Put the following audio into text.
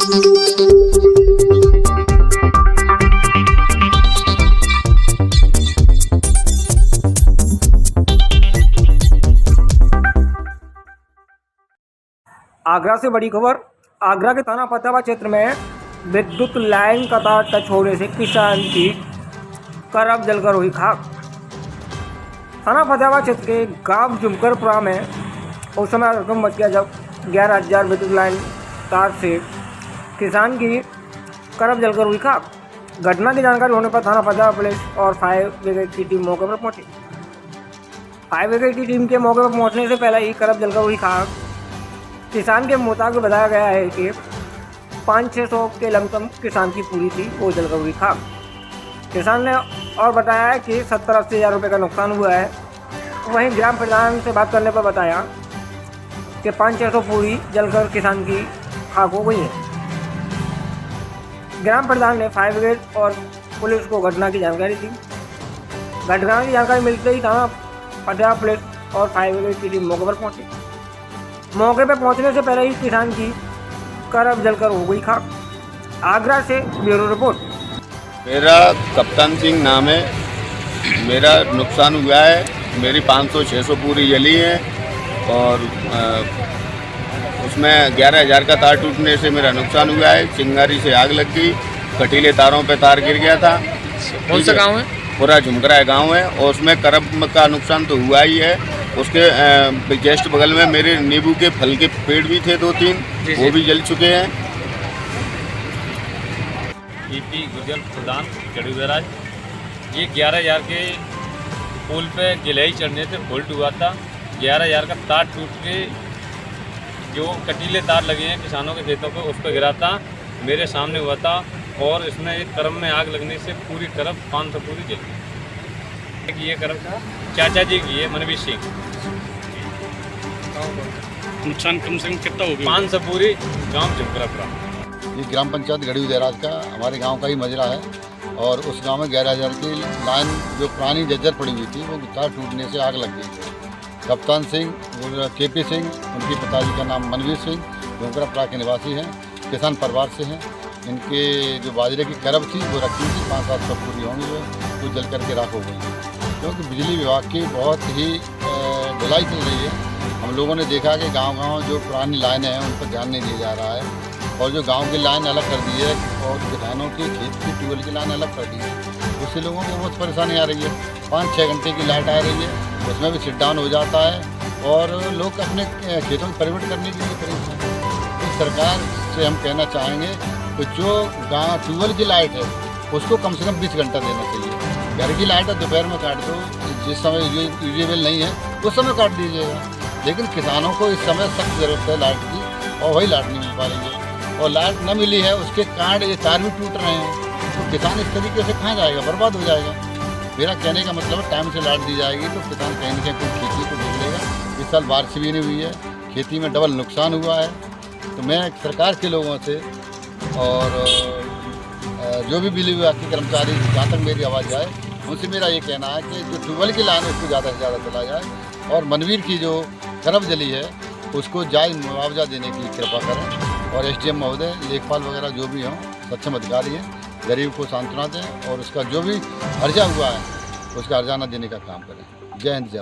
आगरा से बड़ी खबर। आगरा के थाना फतेहाबाद क्षेत्र में विद्युत लाइन का तार टच होने से किसान की करब जलकर हुई खाक। थाना फतेहाबाद क्षेत्र के गांव जुमकरपुरा में उस समय हड़कंप मच गया जब 11,000 विद्युत लाइन तार से किसान की करब जलकर हुई खाक। घटना की जानकारी होने पर थाना फतेहाबाद पुलिस और फायर ब्रिगेड की टीम मौके पर पहुंची। फायर ब्रिगेड की टीम के मौके पर पहुंचने से पहले ही करब जलकर हुई खाक किसान के मुताबिक बताया गया है कि 500-600 के लमसम किसान की पूरी थी वो जलकर हुई खाक। किसान ने और बताया है कि 70-80 हज़ार रुपये का नुकसान हुआ है। वहीं ग्राम प्रधान से बात करने पर बताया कि 500-600 पूरी जलकर किसान की खाक हो गई है। ग्राम प्रधान ने फायर ब्रिगेड और पुलिस को घटना की जानकारी दी। घटना की जानकारी मिलते ही थाना फतेहाबाद पुलिस और फायर ब्रिगेड की टीम मौके पर पहुंची। मौके पर पहुंचने से पहले ही किसान की करब जलकर हो गई खाक। आगरा से ब्यूरो रिपोर्ट। मेरा कप्तान सिंह नाम है। मेरा नुकसान हुआ है, मेरी 500-600 पूरी जली है और उसमें 11,000 का तार टूटने से मेरा नुकसान हुआ है। चिंगारी से आग लग गई, कटीले तारों पे तार गिर गया था। कौन सा गांव है? पूरा झुमकरा गांव है और उसमें करब का नुकसान तो हुआ ही है। उसके जस्ट बगल में मेरे नींबू के फल के पेड़ भी थे 2-3, वो भी जल चुके हैं। ईपी गुजर प्रधान चढ़ीराज। ये 11,000 के पुल पे गिलहरी चढ़ने से फॉल्ट हुआ था। 11,000 का तार टूट के जो कटीले तार लगे हैं किसानों के खेतों पे उस पर गिरा था, मेरे सामने हुआ था और इसमें एक करब में आग लगने से पूरी करब 500 पूरी जल गई। ये करब चाचा जी की है, मनवीर सिंह। नुकसान कम से कम कितना हो गया? 500 पूरी गाँव जुमकरपुरा। ये ग्राम पंचायत गढ़ी उदयराज का हमारे गांव का ही मजरा है और उस गांव में 11,000 की लाइन जो पुरानी जर्जर पड़ी हुई थी वो तार टूटने से आग लग गई। कप्तान सिंह और केपी सिंह, उनके पिताजी का नाम मनवीर सिंह, जुमकरपुरा के निवासी हैं, किसान परिवार से हैं। इनके जो बाजरे की करब थी वो रखी थी, 500-700 पूरी होंगी वो जल करके राख हो गई। क्योंकि बिजली विभाग की बहुत ही ढिलाई चल रही है। हम लोगों ने देखा कि गांव-गांव जो पुरानी लाइनें हैं उन पर ध्यान नहीं दिया जा रहा है और जो गांव की लाइन अलग कर दी है और किसानों के खेत की ट्यूबवेल की लाइन अलग कर दी है, उससे लोगों को बहुत परेशानी आ रही है। 5-6 घंटे की लाइट आ रही है, उसमें भी शिट डाउन हो जाता है और लोग अपने खेतों में परमिट करने के लिए परेशान हैं। तो सरकार से हम कहना चाहेंगे तो जो गाँव ट्यूबवेल की लाइट है उसको कम से कम 20 घंटा देना चाहिए। घर की लाइट है दोपहर में काट दो, जिस समय यूजेबल नहीं है उस समय काट दीजिएगा। लेकिन किसानों को इस समय सख्त ज़रूरत है लाइट की और वही लाइट नहीं मिल पा रही है और लाइट न मिली है उसके कारण ये तार भी टूट रहे हैं। तो किसान इस तरीके से कहाँ जाएगा, बर्बाद हो जाएगा। मेरा कहने का मतलब है टाइम से लाइट दी जाएगी तो किसान कहीं न कहीं खेती को देख लेगा। इस साल बारिश भी नहीं हुई है, खेती में डबल नुकसान हुआ है। तो मैं सरकार के लोगों से और जो भी बिजली विभाग के कर्मचारी जहाँ तक मेरी आवाज़ जाए उनसे मेरा ये कहना है कि जो ट्यूबवेल की लाइन है उसको ज़्यादा से ज़्यादा चला जाए और मनवीर की जो करब जली है उसको जायज़ मुआवजा देने की कृपा करें और SDM महोदय, लेखपाल वगैरह जो भी हों सक्षम अधिकारी हैं, गरीब को सांत्वना दें और उसका जो भी हर्जा हुआ है उसका हर्जा न देने का काम करें। जय हिंद, जय।